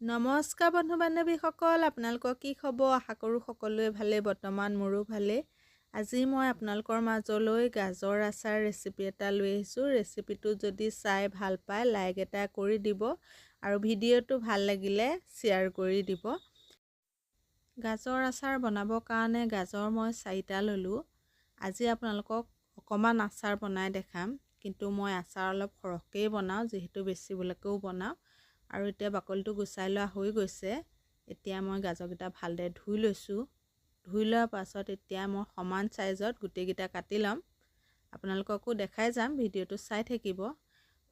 নমস্কাৰ বন্ধু বান্ধৱীসকল, আপোনালোকৰ কি খবৰ? আশা কৰোঁ সকলোৱে ভালে। বৰ্তমান মোৰো ভালে। আজি মই আপোনালোকৰ মাজলৈ গাজৰ আচাৰ ৰেচিপি এটা লৈ আহিছোঁ। ৰেচিপিটো যদি চাই ভাল পায় লাইক এটা কৰি দিব আৰু ভিডিঅ'টো ভাল লাগিলে শ্বেয়াৰ কৰি দিব। গাজৰ আচাৰ বনাবৰ কাৰণে গাজৰ মই 4টা ল'লোঁ। আজি আপোনালোকক অকণমান আচাৰ বনাই দেখাম, কিন্তু মই আচাৰ অলপ সৰহকৈয়ে বনাওঁ, যিহেতু বেছিবলৈকেও বনাওঁ। আৰু এতিয়া বাকলিটো গুচাই লোৱা হৈ গৈছে। এতিয়া মই গাজৰকেইটা ভালদৰে ধুই লৈছোঁ। ধুই লোৱাৰ পাছত এতিয়া মই সমান চাইজত গোটেইকেইটা কাটি ল'ম। আপোনালোককো দেখাই যাম, ভিডিঅ'টো চাই থাকিব।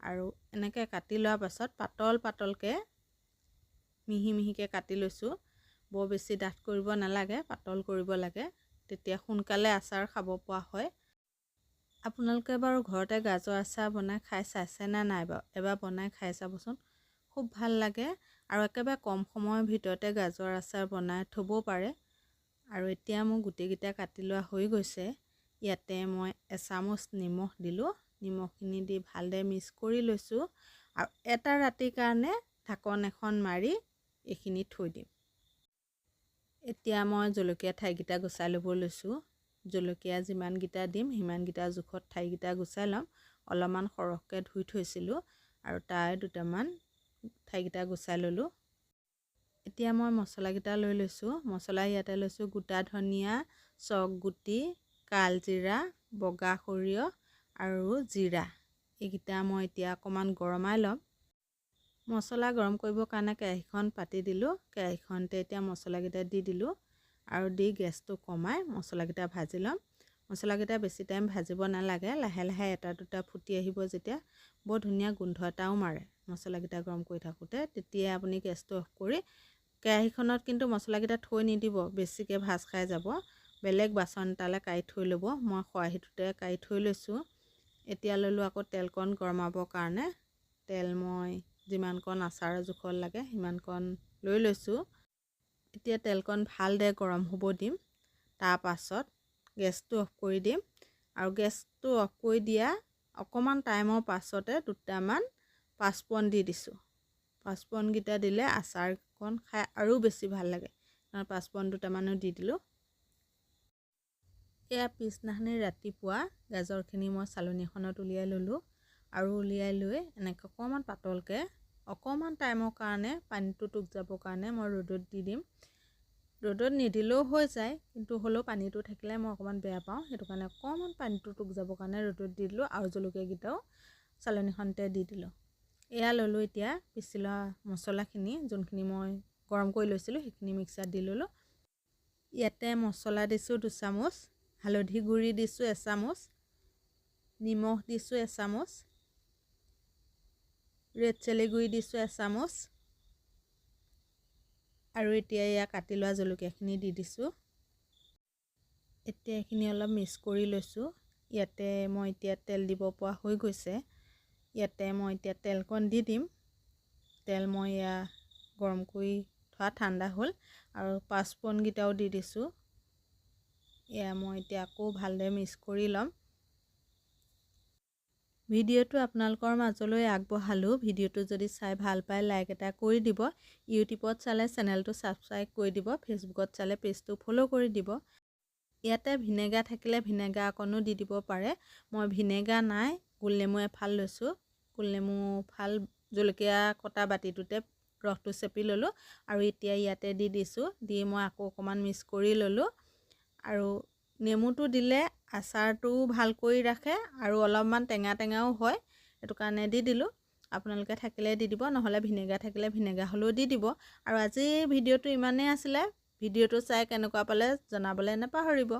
আৰু এনেকৈ কাটি লোৱাৰ পাছত পাতল পাতলকৈ মিহি মিহিকৈ কাটি লৈছোঁ। বৰ বেছি ডাঠ কৰিব নালাগে, পাতল কৰিব লাগে, তেতিয়া সোনকালে আচাৰ খাব পৰা হয়। আপোনালোকে বাৰু ঘৰতে গাজৰ আচাৰ বনাই খাই চাইছেনে নাই বাৰু? এবাৰ বনাই খাই চাবচোন, খুব ভাল লাগে। আৰু একেবাৰে কম সময়ৰ ভিতৰতে গাজৰ আচাৰ বনাই থ'ব পাৰে। আৰু এতিয়া মোৰ গোটেইকেইটা কাটি লোৱা হৈ গৈছে। ইয়াতে মই এচামুচ নিমখ দিলোঁ। নিমখখিনি দি ভালদৰে মিক্স কৰি লৈছোঁ আৰু এটা ৰাতিৰ কাৰণে ঢাকন এখন মাৰি এইখিনি থৈ দিম। এতিয়া মই জলকীয়া ঠাৰিকেইটা গুচাই ল'ব লৈছোঁ। জলকীয়া যিমানকেইটা দিম সিমানকেইটা জোখত ঠাৰিকেইটা গুচাই ল'ম। অলপমান সৰহকৈ ধুই থৈছিলোঁ আৰু তাৰ দুটামান ঠাৰিকেইটা গুচাই ল'লোঁ। এতিয়া মই মছলাকেইটা লৈ লৈছোঁ। মছলা ইয়াতে লৈছোঁ গোটা ধনিয়া, চক গুটি, কালজিৰা, বগা সৰিয়হ আৰু জিৰা। এইকেইটা মই এতিয়া অকণমান গৰমাই ল'ম। মছলা গৰম কৰিবৰ কাৰণে কেৰাহীখন পাতি দিলোঁ। কেৰাহীখনতে এতিয়া মছলাকেইটা দি দিলোঁ আৰু দি গেছটো কমাই মছলাকেইটা ভাজি ল'ম। মছলাকেইটা বেছি টাইম ভাজিব নালাগে, লাহে লাহে এটা দুটা ফুটি আহিব যেতিয়া, বৰ ধুনীয়া গোন্ধ এটাও মাৰে মছলাকেইটা গৰম কৰি থাকোঁতে। তেতিয়া আপুনি গেছটো অফ কৰি কেৰাহীখনত কিন্তু মছলাকেইটা থৈ নিদিব, বেছিকৈ ভাজ খাই যাব। বেলেগ বাচন এটালৈ কাঢ়ি থৈ ল'ব। মই খৰাহীটোতে কাঢ়ি থৈ লৈছোঁ। এতিয়া ল'লোঁ আকৌ তেলকণ গৰমাবৰ কাৰণে। তেল মই যিমানকণ আচাৰৰ জোখত লাগে সিমানকণ লৈ লৈছোঁ। এতিয়া তেলকণ ভালদৰে গৰম হ'ব দিম। তাৰপাছত গেছটো অফ কৰি দিম আৰু গেছটো অফ কৰি দিয়া অকণমান টাইমৰ পাছতে দুটামান পাঁচফোৰণ দি দিছোঁ। পাঁচফোৰণকেইটা দিলে আচাৰকণ খাই আৰু বেছি ভাল লাগে। পাঁচফোৰণ দুটামানো দি দিলোঁ। এয়া পিছদিনাখনি ৰাতিপুৱা গাজৰখিনি মই চালনী এখনত উলিয়াই ল'লোঁ আৰু উলিয়াই লৈ এনেকৈ অকণমান পাতলকৈ অকণমান টাইমৰ কাৰণে পানীটো টুক যাবৰ কাৰণে মই ৰ'দত দি দিম। ৰ'দত নিদিলেও হৈ যায়, কিন্তু হ'লেও পানীটো থাকিলে মই অকণমান বেয়া পাওঁ, সেইটো কাৰণে অকণমান পানীটো টুক যাবৰ কাৰণে ৰ'দত দি দিলোঁ আৰু জলকীয়াকেইটাও চালনীখনতে দি দিলোঁ। এয়া ল'লোঁ এতিয়া পিচি লোৱা মছলাখিনি, যোনখিনি মই গৰম কৰি লৈছিলোঁ সেইখিনি মিক্সাৰত দি ল'লোঁ। ইয়াতে মছলা দিছোঁ 2 চামুচ, হালধি গুড়ি দিছোঁ 1 চামুচ, নিমখ দিছোঁ 1 চামুচ, ৰেড চিলি গুড়ি দিছোঁ 1 চামুচ আৰু এতিয়া এয়া কাটি লোৱা জলকীয়াখিনি দি দিছোঁ। এতিয়া এইখিনি অলপ মিক্স কৰি লৈছোঁ। ইয়াতে মই এতিয়া তেল দিব পৰা হৈ গৈছে। ইয়াতে মই এতিয়া তেলকণ দি দিম। তেল মই এয়া গৰম কৰি থোৱা ঠাণ্ডা হ'ল আৰু পাঁচফোৰণকেইটাও দি দিছোঁ। এয়া মই এতিয়া আকৌ ভালদৰে মিক্স কৰি ল'ম। ভিডিঅ'টো আপোনালোকৰ মাজলৈ আগবঢ়ালোঁ। ভিডিঅ'টো যদি চাই ভাল পায় লাইক এটা কৰি দিব। ইউটিউবত চালে চেনেলটো ছাবস্ক্ৰাইব কৰি দিব। ফেচবুকত চালে পেজটো ফ'ল' কৰি দিব। ইয়াতে ভিনেগাৰ থাকিলে ভিনেগাৰ অকণো দি দিব পাৰে। মই ভিনেগাৰ নাই, গোলনেমু এফাল লৈছোঁ। গোলনেমু ফাল জলকীয়া কটা বাতিটোতে ৰসটো চেপি ল'লোঁ আৰু এতিয়া ইয়াতে দি দিছোঁ। দি মই আকৌ অকণমান মিক্স কৰি ল'লোঁ আৰু নেমুটো দিলে আচাৰটোও ভাল কৰি ৰাখে আৰু অলপমান টেঙা টেঙাও হয়, সেইটো কাৰণে দি দিলোঁ। আপোনালোকে থাকিলে দি দিব, নহ'লে ভিনেগাৰ থাকিলে ভিনেগাৰ হ'লেও দি দিব। আৰু আজিৰ ভিডিঅ'টো ইমানেই আছিলে। ভিডিঅ'টো চাই কেনেকুৱা পালে জনাবলৈ নাপাহৰিব।